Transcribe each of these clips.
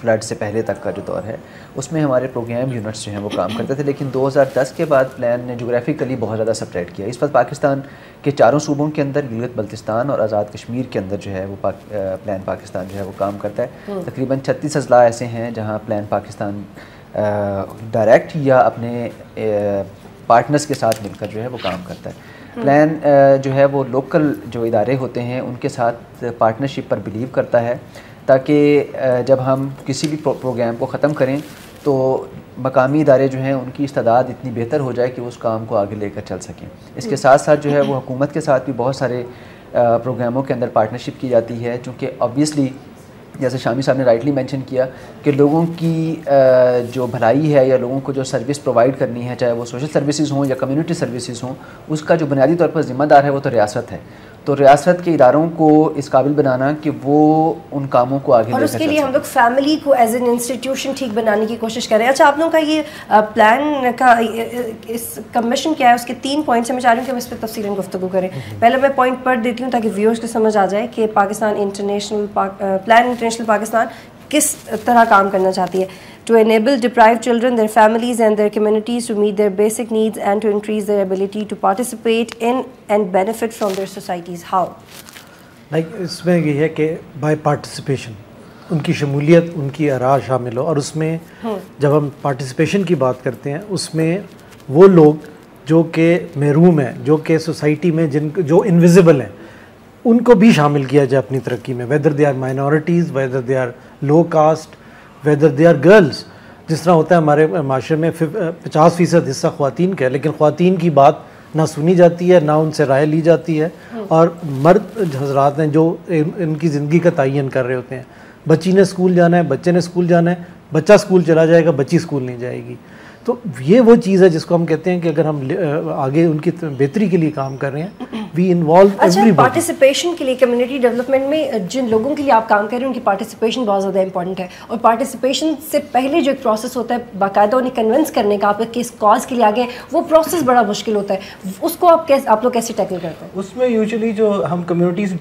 Flood سے پہلے تک کا جو دور ہے اس میں ہمارے پروگرام یونٹس جو ہیں وہ کام کرتے تھے، لیکن 2010 کے بعد پلان نے جغرافیکلی بہت زیادہ سپریٹ کیا. اس وقت پاکستان کے 4 صوبوں کے اندر گلگت بلتستان اور آزاد کشمیر کے اندر جو ہے وہ پلان پاکستان جو ہے وہ کام کرتا ہے. تقریباً 36 اضلاع ایسے ہیں جہاں پلان پاکستان ڈائریکٹ یا اپنے پارٹنرز کے ساتھ مل کر جو ہے وہ کام کرتا ہے. پلان جو ہے وہ لوکل جو ادارے ہوتے ہیں ان کے ساتھ پارٹنرشپ پر بلیو کرتا ہے تاکہ جب ہم کسی بھی پروگرام کو ختم کریں تو مقامی ادارے جو ہیں ان کی استعداد اتنی بہتر ہو جائے کہ اس کام کو آگے لے کر چل سکیں. اس کے ساتھ ساتھ جو ہے وہ حکومت کے ساتھ بھی بہت سارے پروگراموں کے اندر پارٹنرشپ کی جاتی ہے، چونکہ آبویسلی جیسے شامی صاحب نے رائٹلی مینشن کیا کہ لوگوں کی جو بھلائی ہے یا لوگوں کو جو سروس پرووائڈ کرنی ہے، چاہے وہ سوشل سروسز ہوں یا کمیونٹی سروسز ہوں، اس کا جو بنیادی طور پر ذمہ دار ہے وہ تو ریاست ہے. تو ریاست کے اداروں کو اس قابل بنانا کہ وہ ان کاموں کو آگے لے کر چل سکیں. اور اس کے لیے ہم لوگ فیملی کو ایز این انسٹیٹیوشن ٹھیک بنانے کی کوشش کریں. اچھا، آپ لوگوں کا یہ پلان کا اس کمیشن کیا ہے، اس کے 3 پوائنٹس ہیں. میں چاہ رہی ہوں کہ ہم اس پہ تفصیلاً گفتگو کریں. پہلے میں پوائنٹ پڑھ دیتی ہوں تاکہ ویورز کو سمجھ آ جائے کہ پاکستان پلان انٹرنیشنل پاکستان کس طرح کام کرنا چاہتی ہے. To enable deprived children, their families and their communities to meet their basic needs and to increase their ability to participate in and benefit from their societies. How? اس میں یہ ہے کہ بائی پارٹیسپیشن ان کی شمولیت، ان کی آراء شامل ہو. اور اس میں جب ہم پارٹیسپیشن کی بات کرتے ہیں اس میں وہ لوگ جو کہ محروم ہیں، جو کہ سوسائٹی میں جو انویزیبل ہیں، ان کو بھی شامل کیا جائے اپنی ترقی میں، whether they are minorities, whether they are low caste, whether they are girls. جس طرح ہوتا ہے ہمارے معاشرے میں 50% حصہ خواتین کا ہے، لیکن خواتین کی بات نہ سنی جاتی ہے، نہ ان سے رائے لی جاتی ہے. اور مرد حضرات ہیں جو ان کی زندگی کا تعین کر رہے ہوتے ہیں. بچی نے اسکول جانا ہے، بچے نے اسکول جانا ہے، بچہ اسکول چلا جائے گا، بچی اسکول نہیں جائے گی. تو یہ وہ چیز ہے جس کو ہم کہتے ہیں کہ اگر ہم آگے ان کی بہتری کے لیے کام کر رہے ہیں، وی انوالو اچھا، پارٹیسپیشن کے لیے کمیونٹی ڈیولپمنٹ میں جن لوگوں کے لیے آپ کام کر رہے ہیں ان کی پارٹیسپیشن بہت زیادہ امپورٹنٹ ہے. اور پارٹیسپیشن سے پہلے جو ایک پروسیس ہوتا ہے باقاعدہ انہیں کنونس کرنے کا آپ کس کاز کے لیے آگے، وہ پروسیس بڑا مشکل ہوتا ہے. اس کو آپ لوگ کیسے ٹیکل کرتے ہیں؟ اس میں یوزلی جو ہم کمیونٹیز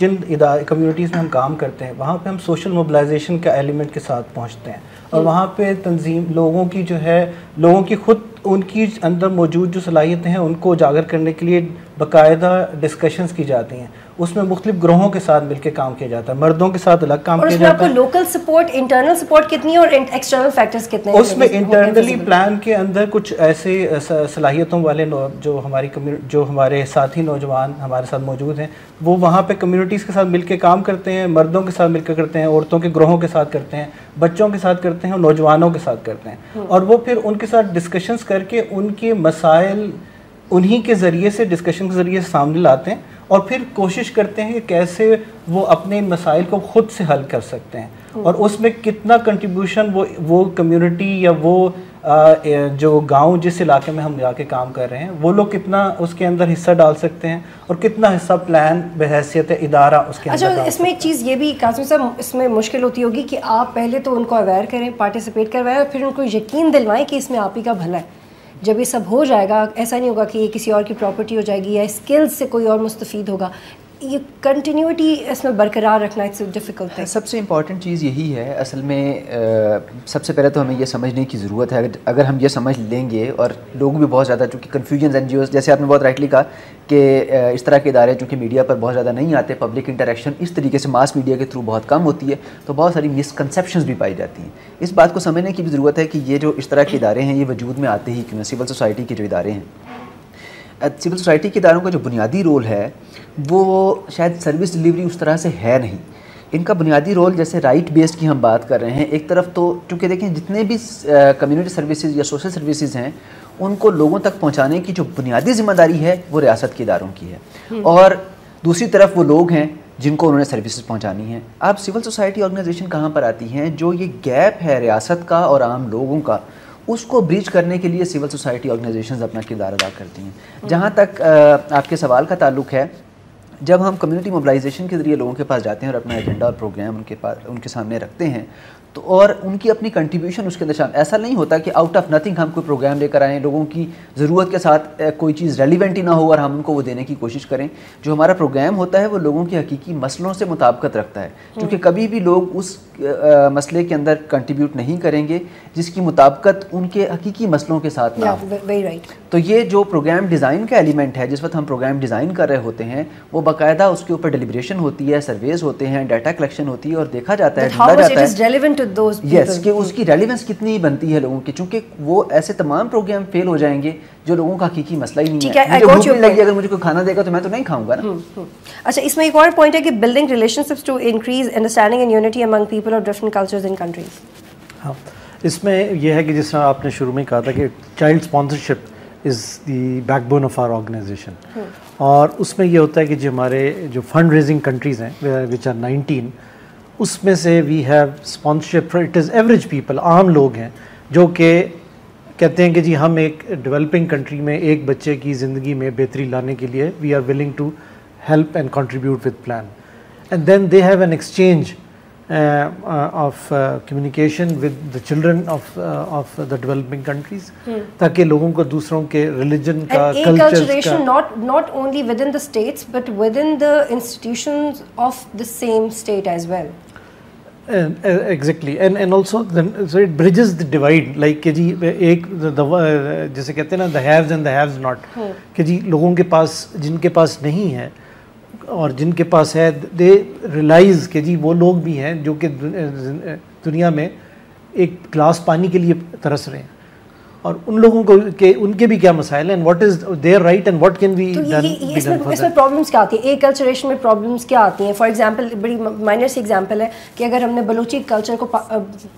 کمیونٹیز میں ہم کام کرتے ہیں وہاں پہ ہم سوشل موبلائزیشن کا ایلیمنٹ کے ساتھ پہنچتے ہیں. اور وہاں پہ تنظیم لوگوں کی جو ہے، لوگوں کی خود ان کی اندر موجود جو صلاحیتیں ہیں ان کو اجاگر کرنے کے لیے باقاعدہ ڈسکشنز کی جاتی ہیں. اس میں مختلف گروہوں کے ساتھ مل کے کام کیا جاتا ہے، مردوں کے ساتھ الگ کام کیا جاتا ہے. اور اس میں آپ کو لوکل سپورٹ، انٹرنل سپورٹ کتنی ہے اور ایکسٹرنل فیکٹرز کتنے ہیں؟ اس میں انٹرنلی پلان کے اندر کچھ ایسے صلاحیتوں والے جو ہمارے ساتھی نوجوان ہمارے ساتھ موجود ہیں، وہ وہاں پہ کمیونٹیز کے ساتھ مل کے کام کرتے ہیں، مردوں کے ساتھ مل کے کرتے ہیں، عورتوں کے گروہوں کے ساتھ کرتے ہیں، بچوں کے ساتھ کرتے ہیں اور نوجوانوں کے ساتھ کرتے ہیں. اور وہ پھر ان کے ساتھ ڈسکشنز کر کے ان کے مسائل انہی کے ذریعے سے، ڈسکشن کے ذریعے سے سامنے لاتے ہیں اور پھر کوشش کرتے ہیں کہ کیسے وہ اپنے مسائل کو خود سے حل کر سکتے ہیں. اور اس میں کتنا کنٹریبیوشن وہ کمیونٹی یا وہ جو گاؤں جس علاقے میں ہم جا کے کام کر رہے ہیں وہ لوگ کتنا اس کے اندر حصہ ڈال سکتے ہیں اور کتنا حصہ پلان بحیثیت ادارہ اس کے اندر. اچھا، اس میں ایک چیز یہ بھی قاسم صاحب اس میں مشکل ہوتی ہوگی کہ آپ پہلے تو ان کو اویئر کریں، پارٹیسپیٹ کروائیں اور پھر ان کو یقین دلوائیں کہ اس میں آپ ہی کا بھلا ہے. جب یہ سب ہو جائے گا، ایسا نہیں ہوگا کہ یہ کسی اور کی پراپرٹی ہو جائے گی یا اسکلز سے کوئی اور مستفید ہوگا. یہ کنٹینیوٹی اس میں برقرار رکھنا اٹس ڈیفیکلٹ ہے. سب سے امپورٹنٹ چیز یہی ہے اصل میں. سب سے پہلے تو ہمیں یہ سمجھنے کی ضرورت ہے، اگر ہم یہ سمجھ لیں گے، اور لوگ بھی بہت زیادہ چونکہ کنفیوژنز این جی اوز، جیسے آپ نے بہت رائٹلی کہا کہ اس طرح کے ادارے چونکہ میڈیا پر بہت زیادہ نہیں آتے، پبلک انٹریکشن اس طریقے سے ماس میڈیا کے تھرو بہت کم ہوتی ہے، تو بہت ساری مسکنسیپشنز بھی پائی جاتی ہیں. اس بات کو سمجھنے کی بھی ضرورت ہے کہ یہ جو اس طرح کے ادارے ہیں یہ وجود میں آتے ہی کیوں. سول سوسائٹی کے جو ادارے ہیں، سول سوسائٹی کے اداروں کا جو بنیادی رول ہے وہ شاید سروس ڈلیوری اس طرح سے ہے نہیں. ان کا بنیادی رول جیسے رائٹ بیسڈ کی ہم بات کر رہے ہیں، ایک طرف تو چونکہ دیکھیں جتنے بھی کمیونٹی سروسز یا سوشل سروسز ہیں ان کو لوگوں تک پہنچانے کی جو بنیادی ذمہ داری ہے وہ ریاست کے اداروں کی ہے، اور دوسری طرف وہ لوگ ہیں جن کو انہوں نے سروسز پہنچانی ہیں. آپ سول سوسائٹی آرگنائزیشن کہاں پر آتی ہیں؟ جو یہ گیپ ہے ریاست کا اور عام لوگوں کا، اس کو بریچ کرنے کے لیے سول سوسائٹی آرگنائزیشنز اپنا کردار ادا کرتی ہیں. جہاں تک آپ کے سوال کا تعلق ہے، جب ہم کمیونٹی موبلائزیشن کے ذریعے لوگوں کے پاس جاتے ہیں اور اپنا ایجنڈا اور پروگرام ان کے سامنے رکھتے ہیں تو اور ان کی اپنی کنٹریبیوشن اس کے اندر شامل. ایسا نہیں ہوتا کہ آؤٹ آف نتھنگ ہم کوئی پروگرام لے کر آئیں, لوگوں کی ضرورت کے ساتھ کوئی چیز ریلیونٹ ہی نہ ہو اور ہم ان کو وہ دینے کی کوشش کریں. جو ہمارا پروگرام ہوتا ہے وہ لوگوں کے حقیقی مسئلوں سے مطابقت رکھتا ہے, کیونکہ کبھی بھی لوگ اس مسئلے کے اندر کنٹریبیوٹ نہیں کریں گے جس کی مطابقت ان کے حقیقی مسئلوں کے ساتھ نہ ہو. تو یہ جو پروگرام ڈیزائن کا ایلیمنٹ ہے, جس وقت ہم پروگرام ڈیزائن کر رہے ہوتے ہیں وہ باقاعدہ اس کے اوپر ڈیلیبریشن ہوتی ہے, سرویز ہوتے ہیں, ڈیٹا کلیکشن ہوتی ہے اور دیکھا جاتا ہے یس کہ اس کی ریلیونس کتنی بنتی ہے لوگوں کی, چونکہ وہ ایسے تمام پروگرام فیل ہو جائیں گے جو لوگوں کا حقیقی مسئلہ ہی نہیں ہے. مجھے بھوک نہیں لگی, اگر مجھے کوئی کھانا دے گا تو میں تو نہیں کھاؤں گا نا. اچھا, اس میں ایک اور پوائنٹ ہے کہ building relationships to increase understanding and unity among people of different cultures and countries. ہاں, اس میں یہ ہے کہ جس طرح آپ نے شروع میں کہا تھا کہ child sponsorship is the backbone of our organisation, اور اس میں یہ ہوتا ہے کہ جو ہمارے جو فنڈ ریزنگ کنٹریز ہیں وچ آر 19, اس میں سے we have sponsorship for it is average people, عام لوگ ہیں جو کہ کہتے ہیں کہ جی ہم ایک ڈیولپنگ کنٹری میں ایک بچے کی زندگی میں بہتری لانے کے لیے we are willing to help and contribute with plan, and then they have an exchange of communication with the children of the developing countries, تاکہ لوگوں کو دوسروں کے ریلیجن کا, کلچر کا, not only within the states but within the institutions of the same state as well. Exactly, and also so it bridges the divide, like کہ جی ایک جیسے کہتے ہیں نا the haves and the haves not, کہ جی لوگوں کے پاس, جن کے پاس نہیں ہے اور جن کے پاس ہے, they realize کہ جی وہ لوگ بھی ہیں جو کہ دنیا میں ایک گلاس پانی کے لیے ترس رہے ہیں, اور ان لوگوں کو کہ ان کے بھی کیا مسائل ہیں, and what is their right and what can be done. اس میں پرابلمس کیا آتی ہیں, ایک کلچریشن میں پرابلمس کیا آتی ہیں؟ فار ایگزامپل بڑی مائنر سی ایگزامپل ہے کہ اگر ہم نے بلوچی کلچر کو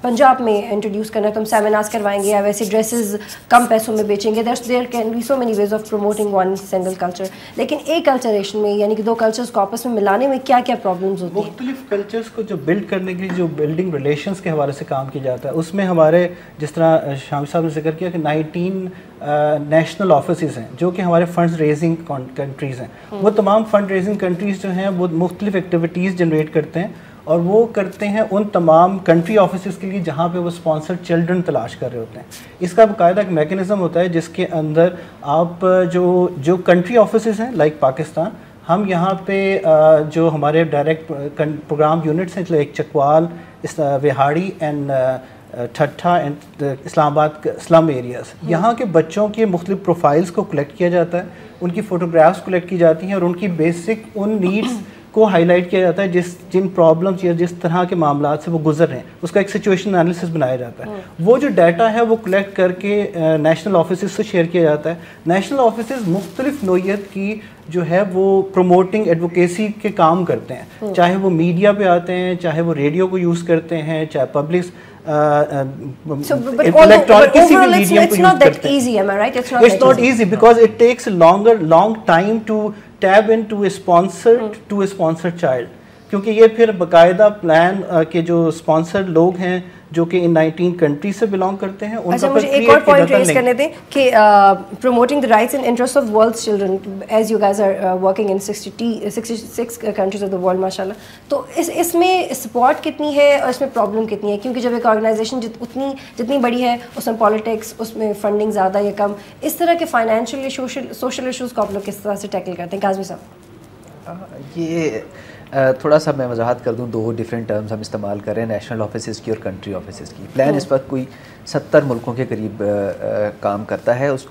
پنجاب میں انٹروڈیوس کرنا ہے تو ہم سیمینارز کروائیں گے یا ویسے ڈریسز کم پیسوں میں بیچیں گے. There can be so many ways of promoting one single culture. لیکن ایک کلچریشن میں یعنی کہ دو کلچرز کو آپس میں ملانے میں کیا کیا پرابلمس ہوتی ہیں؟ مختلف کلچرز کو جو بلڈ کرنے کے لیے جو بلڈنگ ریلیشنس کے حوالے سے کام کیا جاتا ہے, اس میں ہمارے جس طرح شامی صاحب نے ذکر کیا کہ 19 نیشنل آفیسز ہیں جو کہ ہمارے فنڈ ریزنگ کنٹریز ہیں. وہ تمام فنڈ ریزنگ کنٹریز جو ہیں وہ مختلف ایکٹیویٹیز جنریٹ کرتے ہیں, اور وہ کرتے ہیں ان تمام کنٹری آفیسز کے لیے جہاں پہ وہ اسپانسرڈ چلڈرن تلاش کر رہے ہوتے ہیں. اس کا باقاعدہ ایک میکینزم ہوتا ہے جس کے اندر آپ جو کنٹری آفیسز ہیں لائک پاکستان, ہم یہاں پہ جو ہمارے ڈائریکٹ پروگرام یونٹس ہیں like Chakwal, Vehari and Thatta and Islamabad slum areas, یہاں کے بچوں کے مختلف پروفائلز کو کلیکٹ کیا جاتا ہے, ان کی فوٹوگرافس کلیکٹ کی جاتی ہیں اور ان کی بیسک ان نیڈس کو ہائی لائٹ کیا جاتا ہے جن پرابلمس یا جس طرح کے معاملات سے وہ گزر رہے ہیں, اس کا ایک سچویشن انالیسس بنایا جاتا ہے. وہ جو ڈیٹا ہے وہ کلیکٹ کر کے نیشنل آفیسز سے شیئر کیا جاتا ہے. نیشنل آفیسز مختلف نوعیت کی جو ہے وہ پروموٹنگ ایڈوکیسی کے کام کرتے ہیں, چاہے وہ میڈیا پہ آتے ہیں, چاہے وہ ریڈیو کو یوز کرتے ہیں, چاہے پبلک electronic کسی بھی میڈیم کو یوز کرتے ہیں. It's not easy because it takes a long time to tap into a sponsored child, کیونکہ یہ پھر باقاعدہ پلان کے جو اسپانسرڈ لوگ ہیں جو کہ ان 19 کنٹری سے بلانگ کرتے ہیں. اچھا, مجھے ایک اور پوائنٹ ریز کرنے دیں کہ promoting the rights and interest of world children, as you guys are working in 66 countries of the world ماشاء اللہ, تو اس میں سپورٹ کتنی ہے اور اس میں پرابلم کتنی ہے؟ کیونکہ جب ایک آرگنائزیشن جتنی بڑی ہے اس میں پالیٹکس, اس میں فنڈنگ زیادہ یا کم, اس طرح کے فائنینشیل سوشل ایشوز کو آپ لوگ کس طرح سے ٹیکل کرتے ہیں؟ کاظمی صاحب, یہ تھوڑا سا میں وضاحت کر دوں, دو ڈفرینٹ ٹرمز ہم استعمال کر رہے ہیں, نیشنل آفیسز کی اور کنٹری آفیسز کی. پلان اس وقت کوئی 70 ملکوں کے قریب کام کرتا ہے, اس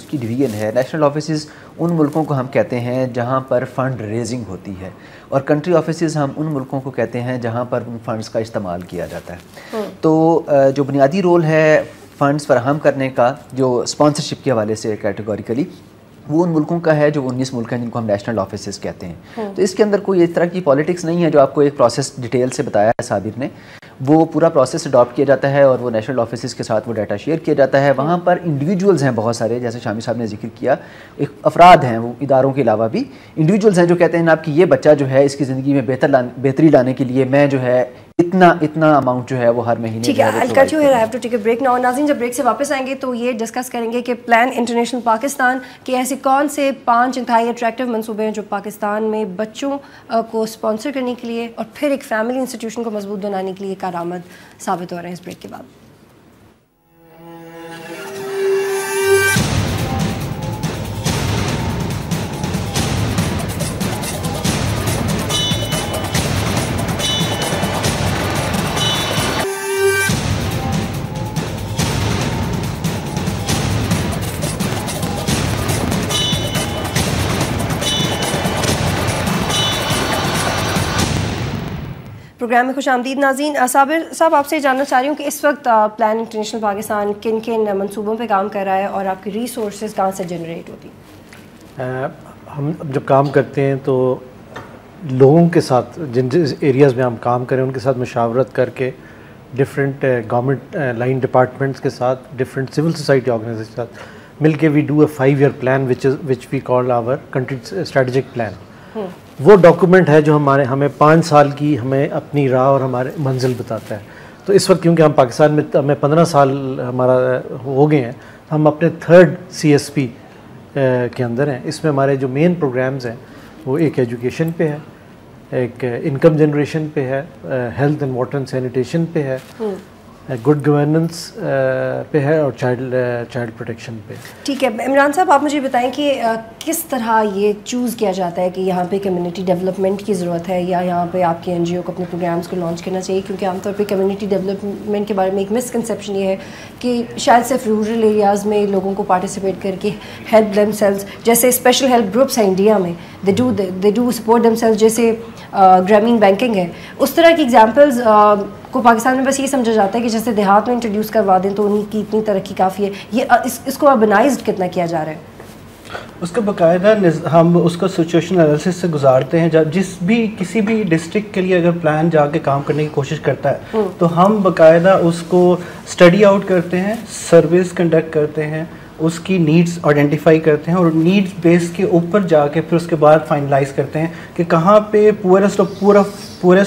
کی ڈویژن ہے. نیشنل آفیسز ان ملکوں کو ہم کہتے ہیں جہاں پر فنڈ ریزنگ ہوتی ہے, اور کنٹری آفیسز ہم ان ملکوں کو کہتے ہیں جہاں پر ان فنڈز کا استعمال کیا جاتا ہے. تو جو بنیادی رول ہے فنڈز فراہم کرنے کا جو اسپانسرشپ کے حوالے سے کیٹیگوریکلی, وہ ان ملکوں کا ہے جو 19 ملک ہیں جن کو ہم نیشنل آفیسز کہتے ہیں. تو اس کے اندر کوئی اس طرح کی پالیٹکس نہیں ہے جو آپ کو ایک پروسیس ڈیٹیل سے بتایا ہے صابر نے. وہ پورا پروسیس اڈاپٹ کیا جاتا ہے اور وہ نیشنل آفیسز کے ساتھ وہ ڈیٹا شیئر کیا جاتا ہے. وہاں پر انڈیویجولز ہیں بہت سارے, جیسے شامی صاحب نے ذکر کیا, ایک افراد ہیں, وہ اداروں کے علاوہ بھی انڈیویجولز ہیں جو کہتے ہیں آپ کی یہ بچہ جو ہے اس کی زندگی میں بہتری لانے کے لیے میں جو ہے اتنا اماؤنٹ جو ہے وہ ہر مہینے. ٹھیک ہے, I'll cut you here, I have to take a break now. ناظرین, جب بریک سے واپس آئیں گے تو یہ ڈسکس کریں گے کہ پلان انٹرنیشنل پاکستان کے ایسے کون سے 5 انتہائی اٹریکٹیو منصوبے ہیں جو پاکستان میں بچوں کو اسپانسر کرنے کے لیے اور پھر ایک فیملی انسٹیٹیوشن کو مضبوط بنانے کے لیے کارآمد ثابت ہو رہے ہیں اس بریک کے بعد. پروگرام میں خوش آمدید ناظرین. صابر صاحب, آپ سے جاننا چاہ رہی ہوں کہ اس وقت پلان انٹرنیشنل پاکستان کن کن منصوبوں پہ کام کر رہا ہے اور آپ کی ریسورسز کہاں سے جنریٹ ہوتی ہیں؟ ہم جب کام کرتے ہیں تو لوگوں کے ساتھ جن ایریاز میں ہم کام کریں ان کے ساتھ مشاورت کر کے ڈفرینٹ گورنمنٹ لائن ڈپارٹمنٹس کے ساتھ, ڈفرینٹ سول سوسائٹی آرگنائزیشن کے ساتھ مل کے we do a 5 year plan which we call our country strategic plan. وہ ڈاکومنٹ ہے جو ہمیں 5 سال کی ہمیں اپنی راہ اور ہمارے منزل بتاتا ہے. تو اس وقت کیونکہ ہم پاکستان میں ہمیں 15 سال ہمارا ہو گئے ہیں, ہم اپنے 3rd CSP کے اندر ہیں. اس میں ہمارے جو مین پروگرامز ہیں وہ ایک ایجوکیشن پہ ہے, ایک انکم جنریشن پہ ہے, health and water and sanitation پہ ہے, گڈ گورننس پہ ہے اور چائلڈ پروٹیکشن پہ. ٹھیک ہے عمران صاحب, آپ مجھے بتائیں کہ کس طرح یہ چوز کیا جاتا ہے کہ یہاں پہ کمیونٹی ڈیولپمنٹ کی ضرورت ہے یا یہاں پہ آپ کی NGO کو اپنے پروگرامز کو لانچ کرنا چاہیے؟ کیونکہ عام طور پہ کمیونٹی ڈیولپمنٹ کے بارے میں ایک مسکنسیپشن یہ ہے کہ شاید صرف رورل ایریاز میں لوگوں کو پارٹیسپیٹ کر کے ہیلپ دیم سیلز, جیسے اسپیشل ہیلپ گروپس ہیں انڈیا میں, they do support them sales, جیسے گرامین بینکنگ ہے, اس طرح کی ایگزامپلز کو پاکستان میں بس یہ سمجھا جاتا ہے کہ جیسے دیہات میں انٹروڈیوس کروا دیں تو ان کی اتنی ترقی کافی ہے. یہ اس کو اربنائزڈ کتنا کیا جا رہا ہے؟ اس کا باقاعدہ ہم اس کو سچویشن انالیسس سے گزارتے ہیں. جب کسی بھی ڈسٹرکٹ کے لیے اگر پلان جا کے کام کرنے کی کوشش کرتا ہے تو ہم باقاعدہ اس کو اسٹڈی آؤٹ کرتے ہیں, سرویز کنڈکٹ کرتے ہیں, اس کی نیڈز آئیڈینٹیفائی کرتے ہیں اور نیڈز بیس کے اوپر جا کے پھر اس کے بعد فائنلائز کرتے ہیں کہ کہاں پہ پورسٹ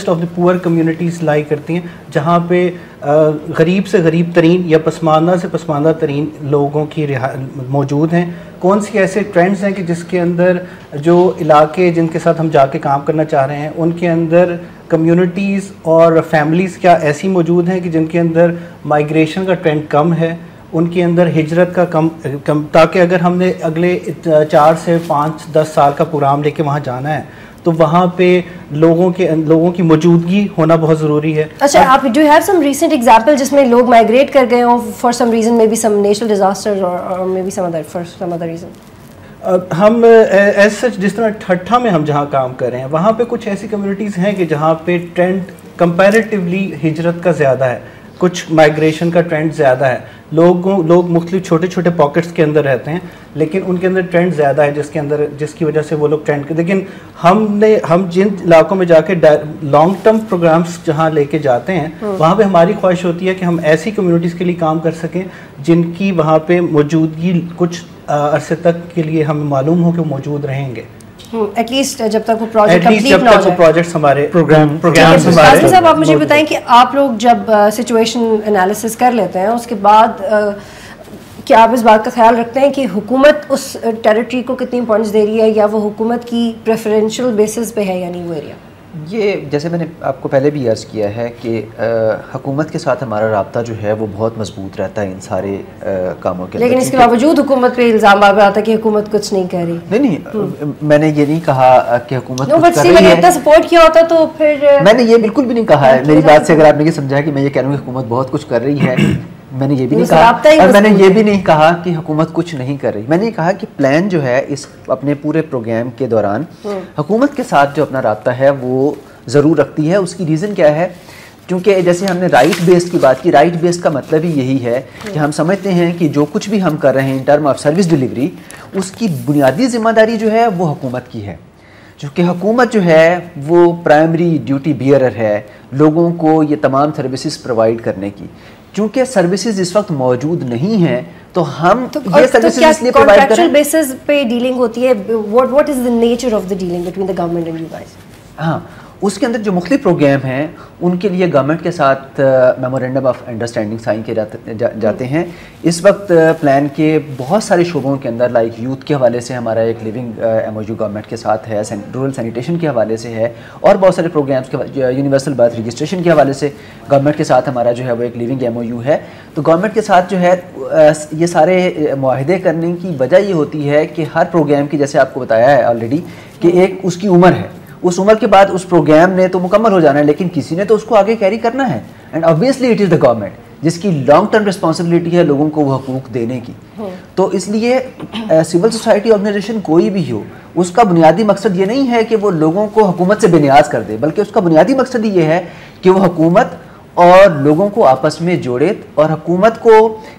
آف دی پور کمیونٹیز لائی کرتی ہیں, جہاں پہ غریب سے غریب ترین یا پسماندہ سے پسماندہ ترین لوگوں کی موجود ہیں. کون سی ایسے ٹرینڈز ہیں کہ جس کے اندر جو علاقے جن کے ساتھ ہم جا کے کام کرنا چاہ رہے ہیں ان کے اندر کمیونٹیز اور فیملیز کیا ایسی موجود ہیں کہ جن کے اندر مائیگریشن کا ٹرینڈ کم ہے, ان کے اندر ہجرت کا کم, تاکہ اگر ہم نے اگلے 4 سے 5-10 سال کا پروگرام لے کے وہاں جانا ہے تو وہاں پہ لوگوں کی موجودگی ہونا بہت ضروری ہے. اچھا, آپ do have some recent example جس میں لوگ مائیگریٹ کر گئے ہوں for some reason, may be some natural disaster اور may be some other reason? ہم ایز سچ جس طرح ٹھٹھا میں ہم جہاں کام کر رہے ہیں وہاں پہ کچھ ایسی کمیونٹیز ہیں کہ جہاں پہ ٹرینڈ کمپیریٹیولی ہجرت کا زیادہ ہے, کچھ مائیگریشن کا ٹرینڈ زیادہ ہے. لوگ مختلف چھوٹے چھوٹے پاکٹس کے اندر رہتے ہیں لیکن ان کے اندر ٹرینڈ زیادہ ہے جس کی وجہ سے وہ لوگ ٹرینڈ. لیکن ہم جن علاقوں میں جا کے لانگ ٹرم پروگرامز جہاں لے کے جاتے ہیں وہاں پہ ہماری خواہش ہوتی ہے کہ ہم ایسی کمیونٹیز کے لیے کام کر سکیں جن کی وہاں پہ موجودگی کچھ عرصے تک کے لیے ہمیں معلوم ہو کہ موجود رہیں گے, ایٹ لیسٹ جب تک وہ پروجیکٹ کمپلیٹ نہ ہو جائے. پروجیکٹس ہمارے پروگرامز ہمارے. صاحب آپ مجھے بتائیں کہ آپ لوگ جب سچویشن انالیسس کر لیتے ہیں اس کے بعد کیا آپ اس بات کا خیال رکھتے ہیں کہ حکومت اس ٹیریٹری کو کتنی امپورٹنس دے رہی ہے یا وہ حکومت کی پریفرینشیل بیسس پہ ہے یا نہیں وہ ایریا؟ یہ جیسے میں نے آپ کو پہلے بھی عرض کیا ہے کہ حکومت کے ساتھ ہمارا رابطہ جو ہے وہ بہت مضبوط رہتا ہے ان سارے کاموں کے. لیکن اس کے باوجود حکومت پہ الزام بار بار آتا ہے کہ حکومت کچھ نہیں کر رہی. نہیں, میں نے یہ نہیں کہا کہ حکومت کچھ کر رہی ہے. اتنا سپورٹ کیا ہوتا تو پھر میں نے یہ بالکل بھی نہیں کہا ہے. میری بات سے اگر آپ نے یہ سمجھا کہ میں یہ کہہ رہا ہوں کہ حکومت بہت کچھ کر رہی ہے, میں نے یہ بھی نہیں کہا. اور میں نے یہ بھی نہیں کہا کہ حکومت کچھ نہیں کر رہی. میں نے یہ کہا کہ پلان جو ہے اس اپنے پورے پروگرام کے دوران حکومت کے ساتھ جو اپنا رابطہ ہے وہ ضرور رکھتی ہے. اس کی ریزن کیا ہے؟ کیونکہ جیسے ہم نے رائٹ بیسڈ کی بات کی, رائٹ بیسڈ کا مطلب ہی یہی ہے کہ ہم سمجھتے ہیں کہ جو کچھ بھی ہم کر رہے ہیں in term of service delivery اس کی بنیادی ذمہ داری جو ہے وہ حکومت کی ہے. چونکہ حکومت جو ہے وہ پرائمری ڈیوٹی بیئرر ہے لوگوں کو یہ تمام سروسز پرووائڈ کرنے کی. چونکہ سروسز اس وقت موجود نہیں ہیں تو ہم یہ سروسز اس لیے پرووائڈ کریں. کانٹریکچوئل بیسس پہ ڈیلنگ ہوتی ہے. What is the nature of the dealing between the government and you guys? ہاں, اس کے اندر جو مختلف پروگرام ہیں ان کے لیے گورنمنٹ کے ساتھ میمورینڈم آف انڈرسٹینڈنگ سائن کیے جاتے ہیں. اس وقت پلان کے بہت سارے شعبوں کے اندر لائک یوتھ کے حوالے سے ہمارا ایک living M O U government کے ساتھ ہے, رورل سینیٹیشن کے حوالے سے ہے, اور بہت سارے پروگرامس کے یونیورسل برتھ رجسٹریشن کے حوالے سے گورنمنٹ کے ساتھ ہمارا جو ہے وہ ایک لیونگ ایم او یو ہے. تو گورنمنٹ کے ساتھ جو ہے یہ سارے معاہدے کرنے کی وجہ یہ ہوتی ہے کہ ہر پروگرام کی, جیسے آپ کو بتایا ہے آلریڈی, کہ ایک اس کی عمر ہے, اس عمر کے بعد اس پروگرام نے تو مکمل ہو جانا ہے, لیکن کسی نے تو اس کو آگے کیری کرنا ہے. And obviously it is the government جس کی لانگ ٹرم رسپانسبلٹی ہے لوگوں کو وہ حقوق دینے کی. تو اس لیے سول سوسائٹی آرگنائزیشن کوئی بھی ہو, اس کا بنیادی مقصد یہ نہیں ہے کہ وہ لوگوں کو حکومت سے بے نیاز کر دے, بلکہ اس کا بنیادی مقصد یہ ہے کہ وہ حکومت اور لوگوں کو آپس میں جوڑے اور حکومت کو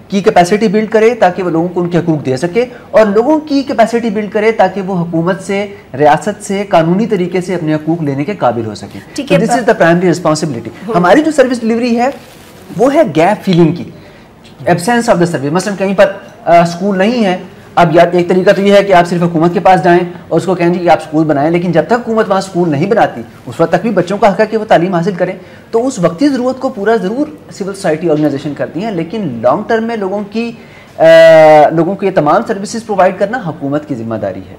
کی کیپیسٹی بلڈ کرے تاکہ وہ لوگوں کو ان کے حقوق دے سکے, اور لوگوں کی کیپیسٹی بلڈ کرے تاکہ وہ حکومت سے, ریاست سے قانونی طریقے سے اپنے حقوق لینے کے قابل ہو سکے. دس از دا پرائمری رسپانسبلٹی. ہماری جو سروس ڈلیوری ہے وہ ہے گیپ فیلنگ کی, ایبسینس آف دا سروس. مثلا کہیں پر اسکول نہیں ہے, اب یار ایک طریقہ تو یہ ہے کہ آپ صرف حکومت کے پاس جائیں اور اس کو کہیں کہ آپ اسکول بنائیں, لیکن جب تک حکومت وہاں اسکول نہیں بناتی اس وقت تک بھی بچوں کا حق ہے کہ وہ تعلیم حاصل کریں. تو اس وقتی ضرورت کو پورا ضرور سول سوسائٹی آرگنائزیشن کرتی ہیں, لیکن لانگ ٹرم میں لوگوں کو یہ تمام سروسز پرووائڈ کرنا حکومت کی ذمہ داری ہے.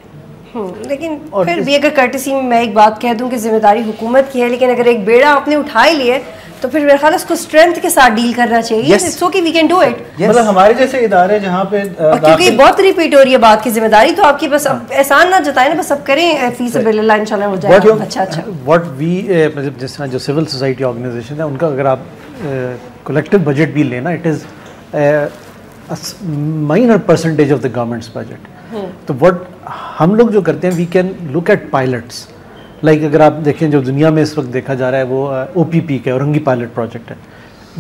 لیکن پھر بھی اگر کرٹسی میں میں ایک بات کہہ دوں کہ ذمہ داری حکومت کی ہے, لیکن اگر ایک بیڑا آپ نے اٹھا ہی لیے تو پھر میرے خیال ہے اس کو اسٹرینتھ کے ساتھ ڈیل کرنا چاہیے. سو کہ وی کین ڈو اٹ. مطلب ہمارے جیسے ادارے جہاں پہ, کیونکہ بہت ریپیٹ ہو رہی ہے بات کی ذمہ داری, تو آپ کی بس احسان نہ جتائیں نا, بس اب کریں فی سبیل اللہ, انشاءاللہ ہو جائے گا. اچھا واٹ وی مطلب جس طرح جو سول سوسائٹی آرگنائزیشن ہے ان کا اگر آپ کلیکٹیو بجٹ بھی لینا, it is minor percentage of the government's budget. تو واٹ ہم لوگ جو کرتے ہیں, we can look at pilots. Like اگر آپ دیکھیں جو دنیا میں اس وقت دیکھا جا رہا ہے وہ او پی پی کا اورنگی پائلٹ پروجیکٹ ہے.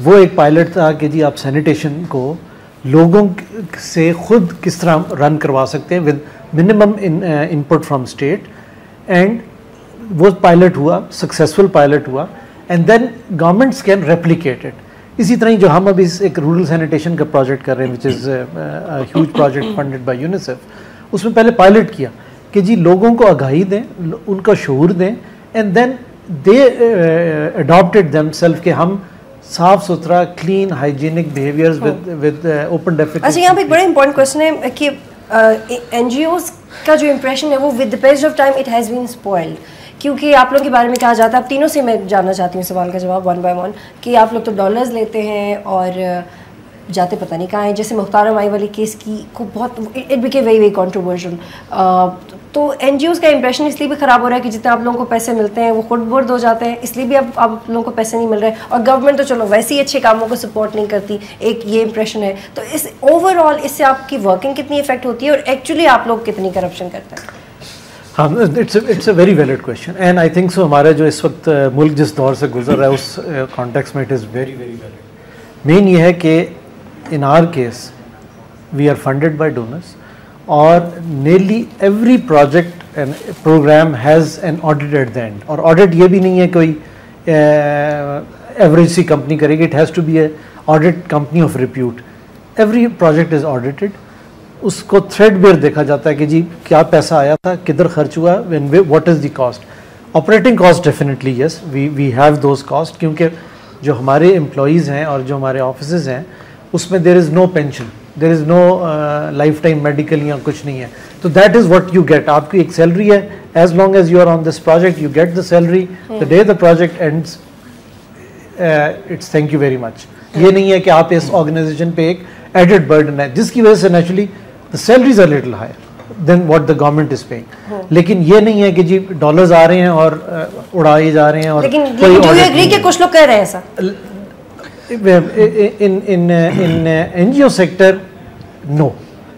وہ ایک پائلٹ تھا کہ جی آپ سینیٹیشن کو لوگوں سے خود کس طرح رن کروا سکتے ہیں with minimum input from state, and وہ پائلٹ ہوا, سکسیزفل پائلٹ ہوا, and then governments can replicate it. اسی طرح جو ہم ابھی ایک رورل سینیٹیشن کا پروجیکٹ کر رہے ہیں which is huge project funded by UNICEF, اس میں پہلے پائلٹ کیا کہ جی لوگوں کو آگاہی دیں, ان کا شعور دیں, and then they adapted them self کہ ہم صاف ستھرا clean hygienic behaviours with open defecation. اچھا, یہاں پہ ایک بڑا امپورٹنٹ کوشچن ہے کہ این جی اوز کا جو امپریشن ہے وہ with the pace of time it has been spoiled, کیونکہ آپ لوگوں کے بارے میں کہا جاتا ہے, آپ تینوں سے میں جاننا چاہتی ہوں سوال کا جواب ون بائی ون, کہ آپ لوگ تو ڈالرز لیتے ہیں اور جاتے پتہ نہیں کہاں ہیں. جیسے مختار مائی والی کیس کی کو بہت it became very very controversial. تو این جی اوز کا امپریشن اس لیے بھی خراب ہو رہا ہے کہ جتنے آپ لوگوں کو پیسے ملتے ہیں وہ خود برد ہو جاتے ہیں, اس لیے بھی اب آپ لوگوں کو پیسے نہیں مل رہے, اور گورنمنٹ تو چلو ویسے ہی اچھے کاموں کو سپورٹ نہیں کرتی, ایک یہ امپریشن ہے. تو اس اوور آل اس سے آپ کی ورکنگ کتنی افیکٹ ہوتی ہے, اور ایکچولی آپ لوگ کتنی کرپشن کرتے ہیں؟ ہاں, it's a very valid question, and I think so ہمارا جو اس وقت ملک جس دور سے گزر رہا ہے اس کانٹیکس میں it is very very valid. مین یہ ہے کہ in our case we are funded by donors, اور nearly every project and program has an audit at the end. اور audit یہ بھی نہیں ہے کوئی average سی company کرے گی, it has to be a audit company of repute. Every project is audited. اس کو تھریڈ بیئر دیکھا جاتا ہے کہ جی کیا پیسہ آیا تھا, کدھر خرچ ہوا, what is the cost. Operating cost definitely yes, we have those costs, کیونکہ جو ہمارے امپلائیز ہیں اور جو ہمارے آفیسز ہیں اس میں there is no pension, there is no life time medical یا کچھ نہیں ہے. تو that is what you get, آپ کی ایک سیلری ہے, as long as you are on this project you get the salary, the day the project ends it's thank you very much. یہ نہیں ہے کہ آپ اس آرگنائزیشن پہ ایک ایڈڈ برڈن ہے جس کی وجہ سے naturally the salaries are little higher than what the government is paying. لیکن یہ نہیں ہے کہ جی ڈالرز آ رہے ہیں اور اڑائے جا رہے ہیں. اور کچھ لوگ کہہ رہے ہیں سر in NGO sector, no,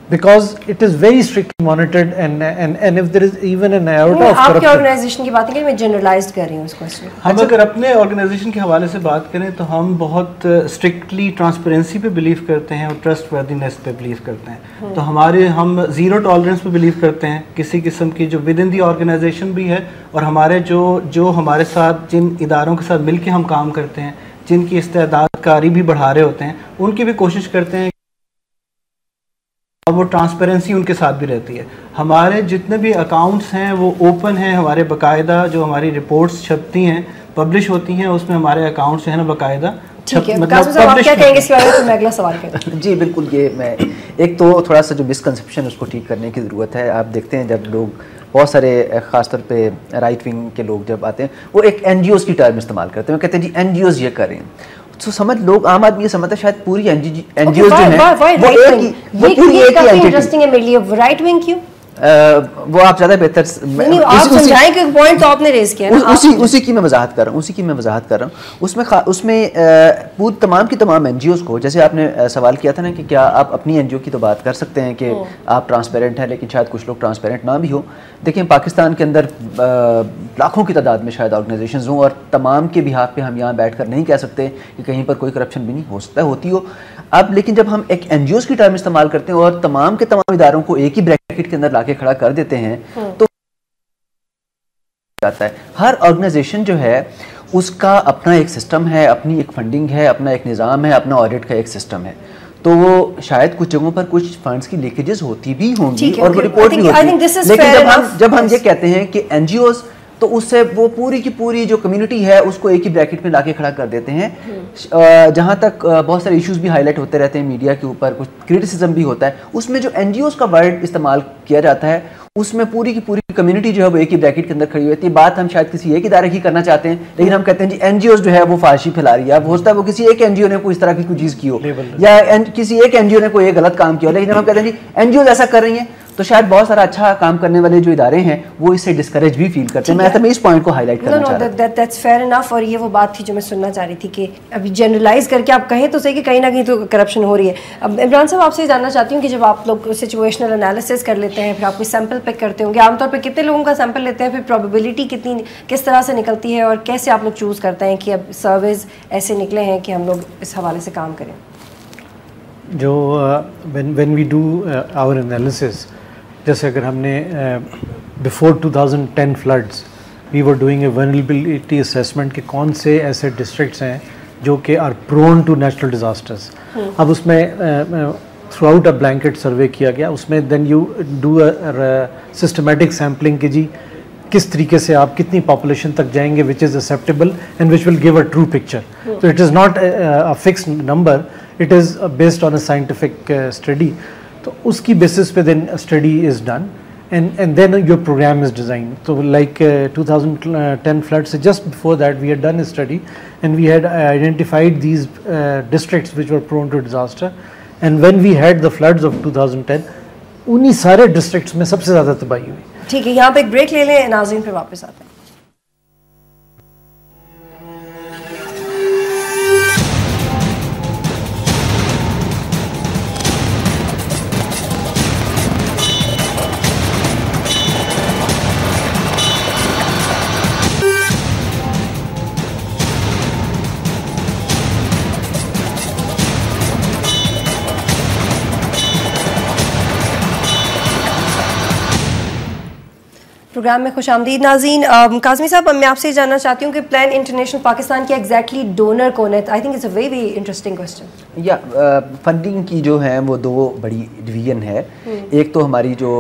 because it is very strictly monitored, and if there is even an iota of corruption. آپ کی آرگنائزیشن کی بات کریں, میں جنرلائزڈ کر رہی ہوں اس کوسچن. ہم اگر اپنے آرگنائزیشن کے حوالے سے بات کریں تو ہم بہت اسٹرکٹلی ٹرانسپیرنسی پہ بلیو کرتے ہیں اور ٹرسٹ وردینس پہ بلیو کرتے ہیں. تو ہم زیرو ٹالرنس پہ بلیو کرتے ہیں کسی قسم کی جو ود ان دی آرگنائزیشن بھی ہے, اور ہمارے جو ہمارے ساتھ جن اداروں کے ساتھ مل کے ہم کام کرتے ہیں, جن کی استعداد کاری بھی بڑھا رہے ہوتے ہیں, ان کی بھی کوشش کرتے ہیں اور وہ ٹرانسپیرنسی ان کے ساتھ بھی رہتی ہے. ہمارے جتنے بھی اکاؤنٹس ہیں وہ اوپن ہیں, ہمارے باقاعدہ جو ہماری رپورٹس چھپتی ہیں پبلش ہوتی ہیں, اس میں ہمارے اکاؤنٹس جو ہیں نا باقاعدہ. جی بالکل, یہ میں ایک تو تھوڑا سا جو مسکنسیپشن اس کو ٹھیک کرنے کی ضرورت ہے. آپ دیکھتے ہیں جب لوگ بہت سارے خاص طور پہ رائٹ ونگ کے لوگ جب آتے ہیں وہ ایک این جی اوز کی ٹرم استعمال کرتے ہیں, وہ کہتے ہیں جی این جی اوز یہ کریں. تو سمجھ لوگ عام آدمی یہ سمجھتا ہے شاید پوری این جی اوز جو ہیں وہ پوری ایک ہی اینٹی, وہ آپ زیادہ بہتر اسی کی میں وضاحت کر رہا ہوں. اس میں تمام کی تمام این جی اوز کو, جیسے آپ نے سوال کیا تھا نا کہ کیا آپ اپنی این جی او کی تو بات کر سکتے ہیں کہ آپ ٹرانسپیرنٹ ہیں, لیکن شاید کچھ لوگ ٹرانسپیرنٹ نہ بھی ہو. دیکھیں پاکستان کے اندر لاکھوں کی تعداد میں شاید آرگنائزیشنز ہوں, اور تمام کے بہاف پہ ہم یہاں بیٹھ کر نہیں کہہ سکتے کہ کہیں پر کوئی کرپشن بھی نہیں ہو سکتا, ہوتی ہو. اب لیکن جب ہم ایک این جی اوز کی ٹرم استعمال کرتے ہیں اور تمام کے تمام اداروں کو ایک ہی بریکٹ کے اندر لا کے کھڑا کر دیتے ہیں تو جاتا ہے. ہر آرگنائزیشن جو ہے اس کا اپنا ایک سسٹم ہے, اپنی ایک فنڈنگ ہے, اپنا ایک نظام ہے, اپنا آڈٹ کا ایک سسٹم ہے. تو وہ شاید کچھ جگہوں پر کچھ فنڈز کی لیکیجز ہوتی بھی ہوں گی اور وہ رپورٹ بھی ہوتی ہے, لیکن جب ہم یہ کہتے ہیں کہ این جی اوز, تو اس سے وہ پوری کی پوری جو کمیونٹی ہے اس کو ایک ہی بریکٹ میں لا کے کھڑا کر دیتے ہیں. جہاں تک بہت سارے ایشوز بھی ہائی لائٹ ہوتے رہتے ہیں میڈیا کے اوپر, کچھ کرٹیسزم بھی ہوتا ہے, اس میں جو این جی اوز کا ورڈ استعمال کیا جاتا ہے اس میں پوری کی پوری کمیونٹی جو ہے وہ ایک ہی بریکٹ کے اندر کھڑی ہوتی ہے. بات ہم شاید کسی ایک ادارے کی کرنا چاہتے ہیں, لیکن ہم کہتے ہیں جی این جی اوز جو ہے وہ فحاشی پھیلا رہی ہے. اب ہو سکتا ہے وہ کسی ایک این جی او نے کوئی اس طرح کی کوئی چیز کی ہو, یا کسی ایک این جی او نے کوئی ایک غلط کام کیا ہو, لیکن ہم کہتے ہیں جی این جی اوز ایسا کر رہی ہیں, تو شاید بہت سارا اچھا کام کرنے والے جو ادارے ہیں وہ اس سے ڈسکریج بھی فیل کرتے ہیں. میں اس پوائنٹ کو ہائی لائٹ کرنا چاہ رہا ہوں. دیٹس فیئر انف, اور یہ وہ بات تھی جو میں سننا چاہ رہی تھی کہ ابھی جنرلائز کر کے آپ کہیں تو صحیح کہ کہیں نہ کہیں تو کرپشن ہو رہی ہے. اب عمران صاحب آپ سے جاننا چاہتی ہوں کہ جب آپ لوگ سچویشنل انالیسس کر لیتے ہیں, پھر آپ کوئی سیمپل پک کرتے ہوں گے, عام طور پہ کتنے لوگوں کا سیمپل لیتے ہیں, پھر پروبیبلٹی کتنی کس طرح سے نکلتی ہے, اور کیسے آپ لوگ چوز کرتے ہیں کہ اب سرویز ایسے نکلے ہیں کہ ہم لوگ اس حوالے سے کام کریں؟ جو when we do our analysis, جیسے اگر ہم نے before 2010 floods we were doing a vulnerability assessment کہ کون سے ایسے ڈسٹرکٹس ہیں جو کہ are prone to natural disasters. اب اس میں throughout a blanket survey کیا گیا, اس میں then you do a systematic sampling کہ جی کس طریقے سے آپ کتنی پاپولیشن تک جائیں گے which is acceptable and which will give a true picture. So it is not a fixed number, it is based on a scientific study. تو اس کی بیسس پہ then study is done and then your program is designed. So like 2010 floods, so just before that we had done a study and we had identified these districts which were prone to disaster, and when we had the floods of 2010 انہی سارے districts میں سب سے زیادہ تباہی ہوئی. ٹھیک ہے, یہاں پہ ایک بریک لے لیں, ناظرین پھر واپس آتے ہیں. پروگرام میں خوش آمدید ناظرین. کاظمی صاحب, میں آپ سے جاننا چاہتی ہوں کہ پلان انٹرنیشنل پاکستان کی ایگزیکٹلی ڈونر کون ہے؟ I think it's a very very interesting question. یا فنڈنگ کی جو ہے وہ دو بڑی ڈویژن ہے. ایک تو ہماری جو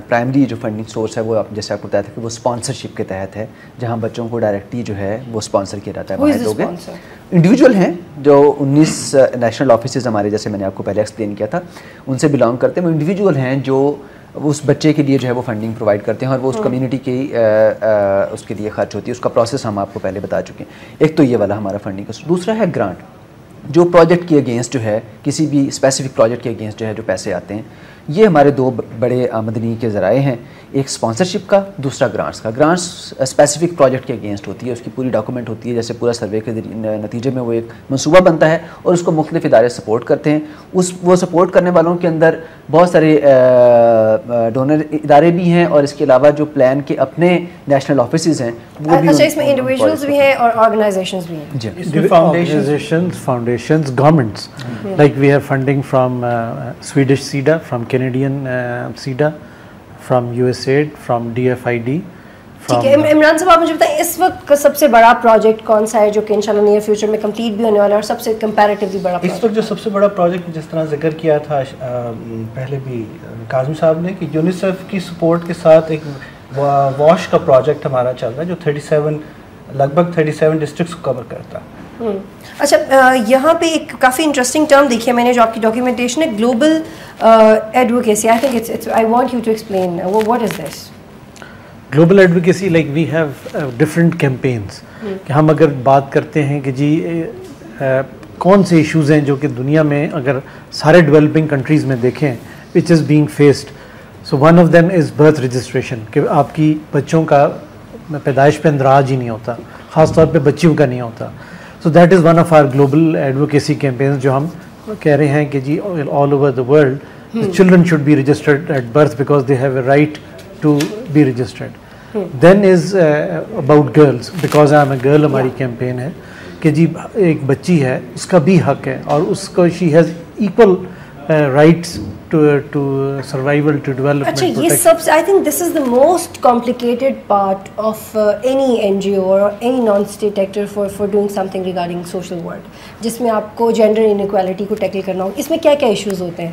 پرائمری جو فنڈنگ سورس ہے وہ جیسے آپ کو بتایا تھا کہ وہ اسپانسرشپ کے تحت ہے, جہاں بچوں کو ڈائریکٹلی جو ہے وہ اسپانسر کیا جاتا ہے. واحد لوگ ہیں, انڈیویجول ہیں جو 19 نیشنل آفیسز ہمارے, جیسے میں نے آپ کو پہلے ایکسپلین کیا تھا, ان سے بلانگ کرتے ہیں. وہ انڈیویجول ہیں جو اس بچے کے لیے جو ہے وہ فنڈنگ پرووائڈ کرتے ہیں, اور وہ اس کمیونٹی کی اس کے لیے خرچ ہوتی ہے. اس کا پروسیس ہم آپ کو پہلے بتا چکے ہیں. ایک تو یہ والا ہمارا فنڈنگ کا. دوسرا ہے گرانٹ, جو پروجیکٹ کے اگینسٹ جو ہے, کسی بھی اسپیسیفک پروجیکٹ کے اگینسٹ جو ہے جو پیسے آتے ہیں. یہ ہمارے دو بڑے آمدنی کے ذرائع ہیں, ایک اسپانسرشپ کا, دوسرا گرانٹس کا. گرانٹس اسپیسیفک پروجیکٹ کے اگینسٹ ہوتی ہے, اس کی پوری ڈاکومنٹ ہوتی ہے, جیسے پورا سروے کے نتیجے میں وہ ایک منصوبہ بنتا ہے اور اس کو مختلف ادارے سپورٹ کرتے ہیں. وہ سپورٹ کرنے والوں کے اندر بہت سارے ڈونر ادارے بھی ہیں, اور اس کے علاوہ جو پلان کے اپنے نیشنل آفیسز ہیں وہ بھی. اچھا, اس میں انڈیویجولز بھی ہیں اور آرگنائزیشنز بھی ہیں. جی, foundations, governments, like we have funding from Swedish SIDA, from Canadian SIDA, from USAID, from DFID, ٹھیک ہے. عمران صاحب آپ مجھے بتائیں اس وقت کا سب سے بڑا پروجیکٹ کون سا ہے جو کہ انشاءاللہ نیئر فیوچر میں کمپلیٹ بھی ہونے والا ہے اور سب سے کمپیریٹیولی بڑا اس وقت جو سب سے بڑا پروجیکٹ جس طرح ذکر کیا تھا پہلے بھی کاظم صاحب نے کہ یونیسیف کی سپورٹ کے ساتھ ایک واش کا پروجیکٹ ہمارا چل رہا ہے جو لگ بھگ 37 ڈسٹرکٹس کو کور کرتا ہے. اچھا یہاں پہ ایک کافی انٹرسٹنگ ٹرم دیکھی ہے میں نے جو آپ کی ڈاکیومنٹیشن ہے global advocacy. I think it's I want you to explain what is this. Global advocacy like we have different campaigns کہ ہم اگر بات کرتے ہیں کہ جی کون سے ایشوز ہیں جو کہ دنیا میں اگر سارے ڈیولپنگ کنٹریز میں دیکھیں which is being faced. So one of them is birth registration کہ آپ کی بچوں کا پیدائش پہ اندراج ہی نہیں ہوتا, خاص طور پہ بچیوں کا نہیں ہوتا. So that is one of our global advocacy campaigns جو ہم کہہ رہے ہیں کہ جی all over the world children should be registered at birth because they have a right to be registered. Then is about girls because I am a girl ہماری campaign ہے کہ جی ایک بچی ہے اس کا بھی حق ہے اور اس کو she has equal rights to survival, to development. اچھا یہ سب سے I think this is the most complicated part of any NGO or any non-state actor for doing something regarding social work جس میں آپ کو جینڈر انیکوالٹی کو tackle کرنا ہو. اس میں کیا کیا ایشوز ہوتے ہیں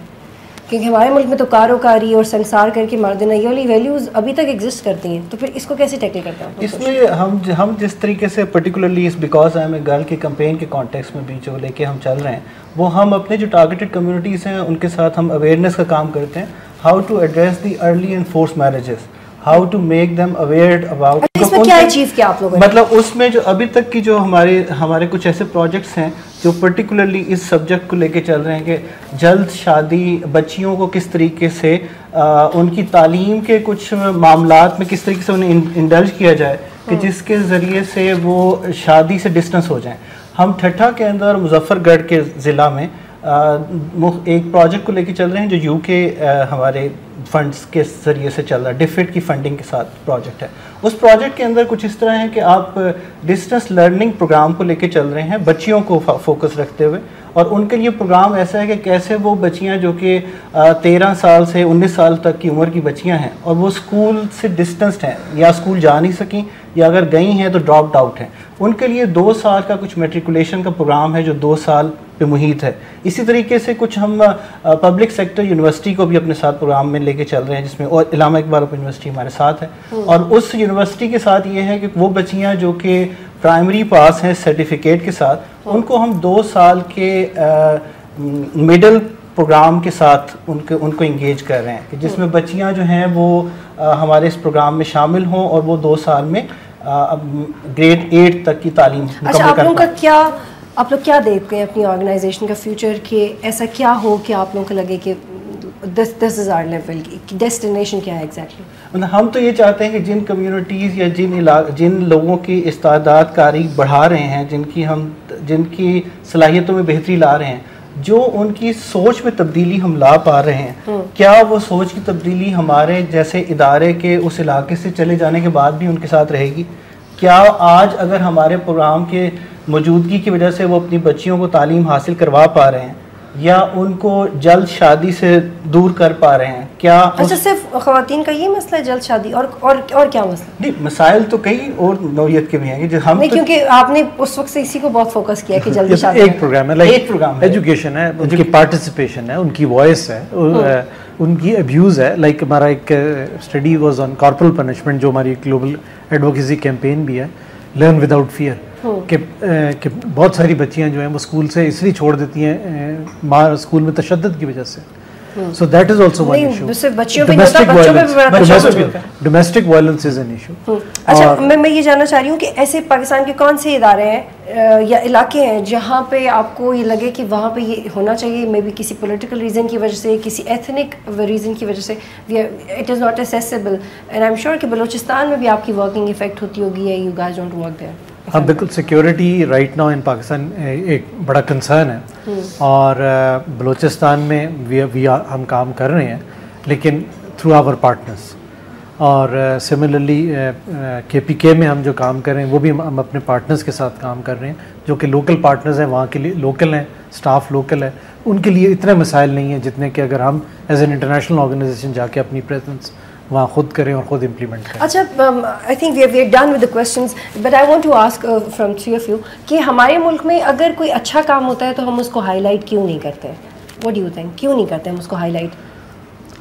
کیونکہ ہمارے ملک میں تو کاروکاری اور سنسار کر کے مار دینا یہ والی ویلیوز ابھی تک ایگزسٹ کرتی ہیں, تو پھر اس کو کیسے ٹیکل کرتے ہیں؟ اس میں ہم جس طریقے سے پرٹیکولرلی اس because I am a girl کے کمپین کے کانٹیکس میں بھی جو لے کے ہم چل رہے ہیں وہ ہم اپنے جو ٹارگیٹڈ کمیونٹیز ہیں ان کے ساتھ ہم اویئرنیس کا کام کرتے ہیں. How to address the early and force marriages, how to make them aware about. اس میں کیا اچیو کیا آپ لوگوں نے؟ مطلب اس میں جو ابھی تک کی جو ہمارے کچھ ایسے پروجیکٹس ہیں جو پرٹیکولرلی اس سبجیکٹ کو لے کے چل رہے ہیں کہ جلد شادی بچیوں کو کس طریقے سے ان کی تعلیم کے کچھ معاملات میں کس طریقے سے انہیں انڈلج کیا جائے کہ جس کے ذریعے سے وہ شادی سے ڈسٹنس ہو جائیں. ہم ٹھٹھا کے اندر مظفر گڑھ کے ضلع میں ایک پروجیکٹ کو لے کے چل رہے ہیں جو یو کے ہمارے فنڈس کے ذریعے سے چل رہا ہے, ڈیفڈ کی فنڈنگ کے ساتھ پروجیکٹ ہے. اس پروجیکٹ کے اندر کچھ اس طرح ہے کہ آپ ڈسٹنس لرننگ پروگرام کو لے کے چل رہے ہیں بچیوں کو فوکس رکھتے ہوئے, اور ان کے لیے پروگرام ایسا ہے کہ کیسے وہ بچیاں جو کہ 13 سال سے 19 سال تک کی عمر کی بچیاں ہیں اور وہ اسکول سے ڈسٹنسڈ ہیں یا اسکول جا نہیں سکیں یا اگر گئی ہیں تو ڈراپڈ آؤٹ ہیں, ان کے لیے 2 سال کا کچھ میٹریکولیشن کا پروگرام ہے جو 2 سال پہ محیط ہے. اسی طریقے سے کچھ ہم پبلک سیکٹر یونیورسٹی کو بھی اپنے ساتھ پروگرام میں لے کے چل رہے ہیں جس میں اور علامہ اقبال یونیورسٹی ہمارے ساتھ ہے, اور اس یونیورسٹی کے ساتھ یہ ہے کہ وہ بچیاں جو کہ پرائمری پاس ہیں سرٹیفکیٹ کے ساتھ ان کو ہم 2 سال کے مڈل پروگرام کے ساتھ ان کو انگیج کر رہے ہیں کہ جس میں بچیاں جو ہیں وہ ہمارے اس پروگرام میں شامل ہوں اور وہ 2 سال میں گریڈ 8 تک کی تعلیم مکمل کر پائیں. آپ لوگ کیا دیکھتے ہیں اپنی آرگنائزیشن کا فیوچر کہ ایسا کیا ہو کہ آپ لوگوں کو لگے کہ دس از آر لیول کی ڈیسٹینیشن کیا ہے ایگزیکٹلی؟ ہم تو یہ چاہتے ہیں کہ جن کمیونٹیز یا جن لوگوں کی استعداد کاری بڑھا رہے ہیں, جن کی صلاحیتوں میں بہتری لا رہے ہیں, جو ان کی سوچ میں تبدیلی ہم لا پا رہے ہیں, کیا وہ سوچ کی تبدیلی ہمارے جیسے ادارے کے اس علاقے سے چلے جانے کے بعد بھی ان کے ساتھ رہے گی؟ کیا آج اگر ہمارے پروگرام کے موجودگی کی وجہ سے وہ اپنی بچیوں کو تعلیم حاصل کروا پا رہے ہیں یا ان کو جلد شادی سے دور کر پا رہے ہیں؟ کیا اچھا صرف خواتین کا یہ مسئلہ ہے جلد شادی اور کیا مسئلہ؟ نہیں, مسائل تو کئی اور نوعیت کے بھی ہیں کہ ہم کیونکہ آپ نے اس وقت سے اسی کو بہت فوکس کیا کہ جلد شادی ایک پروگرام ہے, ایک پروگرام ایجوکیشن ہے, ان کی پارٹیسپیشن ہے, ان کی وائس ہے, ان کی ابیوز ہے. لائک ہمارا ایک study was on corporal punishment جو ہماری گلوبل ایڈوکیسی کیمپین بھی ہے, لرن وداؤٹ فیئر, کہ بہت ساری بچیاں جو ہیں وہ اسکول سے اس لیے چھوڑ دیتی ہیں اسکول میں تشدد کی وجہ سے. So that is also one issue. Domestic violence is an issue. اچھا میں یہ جاننا چاہ رہی ہوں کہ ایسے پاکستان کے کون سے ادارے ہیں یا علاقے ہیں جہاں پہ آپ کو یہ لگے کہ وہاں پہ یہ ہونا چاہیے, مے بی کسی پولیٹیکل ریزن کی وجہ سے, کسی ایتھنک ریزن کی وجہ سے it is not accessible, and I am sure کہ بلوچستان میں بھی آپ کی ورکنگ افیکٹ ہوتی ہوگی یا you guys don't work there? ہاں بالکل, security right now in Pakistan ایک بڑا کنسرن ہے, اور بلوچستان میں ہم کام کر رہے ہیں لیکن تھرو آور پارٹنرس, اور سملرلی KPK میں ہم جو کام کر رہے ہیں وہ بھی ہم اپنے پارٹنرس کے ساتھ کام کر رہے ہیں جو کہ لوکل پارٹنرز ہیں, وہاں کے لیے لوکل ہیں, اسٹاف لوکل ہے, ان کے لیے اتنے مسائل نہیں ہیں جتنے کہ اگر ہم ایز این انٹرنیشنل آرگنائزیشن جا کے اپنی پریزنس وہاں خود کریں اور خود امپلیمنٹ کریں. اچھا, I think we are done with the questions, but I want to ask from three of you کہ ہمارے ملک میں اگر کوئی اچھا کام ہوتا ہے تو ہم اس کو ہائی لائٹ کیوں نہیں کرتے؟ واٹ ڈو یو تھنک, کیوں نہیں کرتے ہم اس کو ہائی لائٹ؟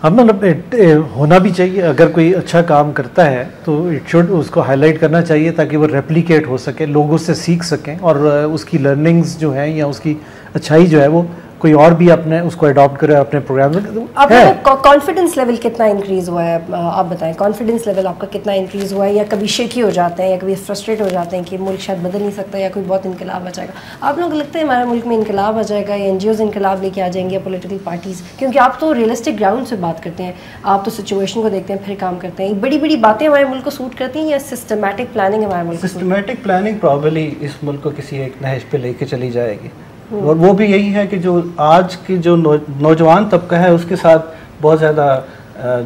ہم مطلب ہونا بھی چاہیے, اگر کوئی اچھا کام کرتا ہے تو اٹ شوڈ اس کو ہائی لائٹ کرنا چاہیے تاکہ وہ ریپلیکیٹ ہو سکے, لوگ اس سے سیکھ سکیں, اور اس کی لرننگز جو ہیں یا اس کی اچھائی جو ہے وہ کوئی اور بھی اپنے اس کو اڈاپٹ کرے اپنے پروگرام میں. آپ کا کانفیڈنس لیول کتنا انکریز ہوا ہے, آپ بتائیں کانفیڈنس لیول آپ کا کتنا انکریز ہوا ہے, یا کبھی شیکی ہو جاتے ہیں یا کبھی فرسٹریٹ ہو جاتے ہیں کہ ملک شاید بدل نہیں سکتا یا کوئی بہت انقلاب آ جائے گا؟ آپ لوگوں کو لگتا ہے ہمارے ملک میں انقلاب آ جائے گا یا این جی اوز انقلاب لے کے آ جائیں گے یا پولیٹیکل پارٹیز؟ کیونکہ آپ تو ریئلسٹک گراؤنڈ سے بات کرتے ہیں, آپ تو سچویشن کو دیکھتے ہیں پھر کام کرتے ہیں. بڑی بڑی باتیں ہمارے ملک کو سوٹ کرتی ہیں یا سسٹمیٹک پلاننگ ہمارے ملک کو؟ سسٹمیٹک پلاننگ پرابلی اس ملک کو کسی ایک نہج پہ لے کے چلی جائے گی, اور وہ بھی یہی ہے کہ جو آج کی جو نوجوان طبقہ ہے اس کے ساتھ بہت زیادہ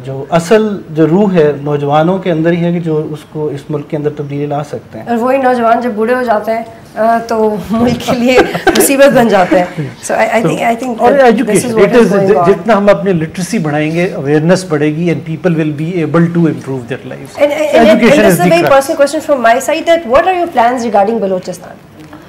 جو اصل جو روح ہے نوجوانوں کے اندر ہی ہے کہ جو اس کو اس ملک کے اندر تبدیلی لا سکتے ہیں. اور وہی نوجوان جب بوڑھے ہو جاتے ہیں تو ملک کے لیے مصیبت بن جاتے ہیں. سو آئی تھنک اور ایجوکیشن جتنا ہم اپنے لٹریسی بڑھائیں گے, اویئرنیس بڑھے گی, and people will be able to improve their life. Education is the very personal question from my side that what are your plans regarding Balochistan?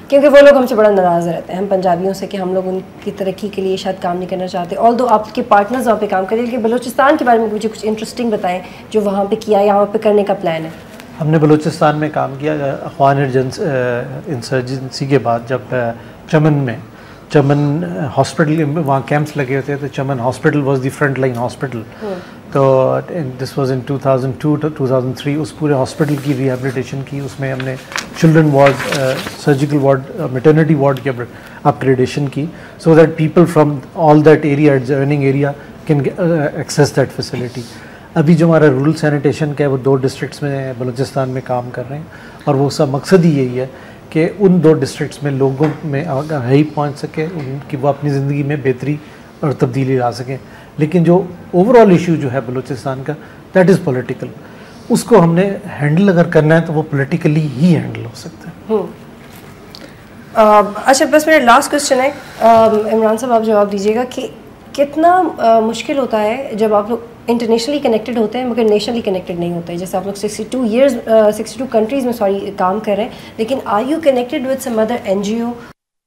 کیونکہ وہ لوگ ہم سے بڑا ناراض رہتے ہیں, ہم پنجابیوں سے, کہ ہم لوگ ان کی ترقی کے لیے شاید کام نہیں کرنا چاہتے, آل دو آپ کے پارٹنرز وہاں پہ کام کریں. لیکن بلوچستان کے بارے میں مجھے کچھ انٹرسٹنگ بتائیں جو وہاں پہ کیا یا وہاں پہ کرنے کا پلان ہے. ہم نے بلوچستان میں کام کیا اخوان انسرجنسی کے بعد, جب چمن ہاسپٹل وہاں کیمپس لگے ہوتے تو چمن hospital was the front line hospital. تو دس واز ان 2002 to 2003. اس پورے ہاسپٹل کی ریہیبلیٹیشن کی, اس میں ہم نے children ward, surgical ward, maternity ward کی اپگریڈیشن کی, so that people from all that area, adjoining area, can access that facility. ابھی جو ہمارا رورل سینیٹیشن کا ہے وہ 2 ڈسٹرکٹس میں بلوچستان میں کام کر رہے ہیں, اور وہ سب مقصد ہی یہی ہے کہ ان 2 ڈسٹرکٹس میں لوگوں میں آگاہی پہنچ سکے, ان کی وہ اپنی زندگی میں بہتری اور تبدیلی لا سکیں. لیکن جو اوور آل ایشو جو ہے بلوچستان کا, دیٹ از پولیٹیکل. اس کو ہم نے ہینڈل اگر کرنا ہے تو وہ پولیٹیکلی ہی ہینڈل ہو سکتا ہے. اچھا, بس میرا لاسٹ کوشچن ہے, عمران صاحب آپ جواب دیجیے گا کہ کتنا مشکل ہوتا ہے جب آپ لوگ انٹرنیشنلی کنیکٹڈ ہوتے ہیں مگر نیشنلی کنیکٹڈ نہیں ہوتے. جیسے آپ لوگ 62 کنٹریز میں کام کر رہے ہیں, لیکن are you connected with some other N G O,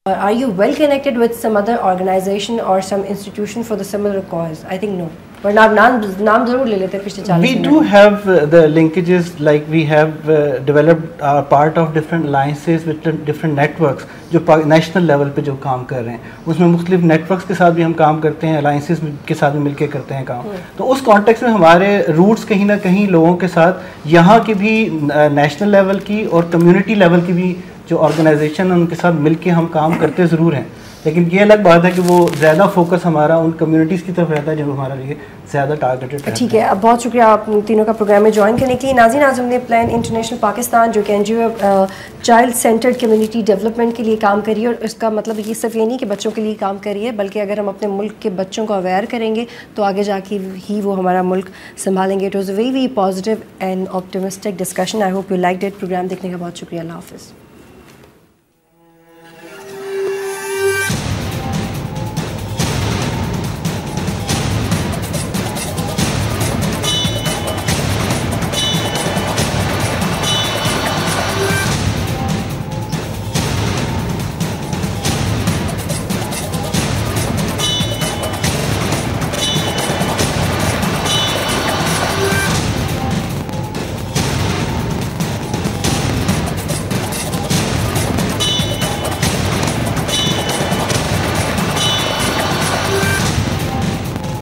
or are you well connected with some other organization or some institution for the similar cause? I think no. But naam ضرور لے لیتے پچھلے 40 We do have the linkages, like we have developed our part of different alliances with different networks جو national level پہ جو کام کر رہے ہیں. اس میں مختلف نیٹورکس کے ساتھ بھی ہم کام کرتے ہیں, الائنسز کے ساتھ بھی مل کے کرتے ہیں کام. تو اس کانٹیکس میں ہمارے روٹس کہیں نہ کہیں لوگوں کے ساتھ یہاں کی بھی نیشنل لیول کی اور کمیونٹی لیول کی بھی جو آرگنائزیشن ان کے ساتھ مل کے ہم کام کرتے ضرور ہیں. لیکن یہ الگ بات ہے کہ وہ زیادہ فوکس ہمارا ان کمیونٹیز کی طرف رہتا ہے جو ہمارا لیے زیادہ ٹارگیٹڈ ہے. ٹھیک ہے, اب بہت شکریہ آپ تینوں کا پروگرام میں جوائن کرنے کے لیے. ناظرین, آج ہم نے پلان انٹرنیشنل پاکستان جو کہ این جی او چائلڈ سینٹرڈ کمیونٹی ڈیولپمنٹ کے لیے کام کری ہے, اور اس کا مطلب یہ صرف یہ نہیں کہ بچوں کے لیے کام کری ہے, بلکہ اگر ہم اپنے ملک کے بچوں کو اویئر کریں گے تو آگے جا کے ہی وہ ہمارا ملک سنبھالیں گے. It was a very very positive and optimistic discussion. I hope you like that. Program دیکھنے کا بہت شکریہ. اللہ حافظ.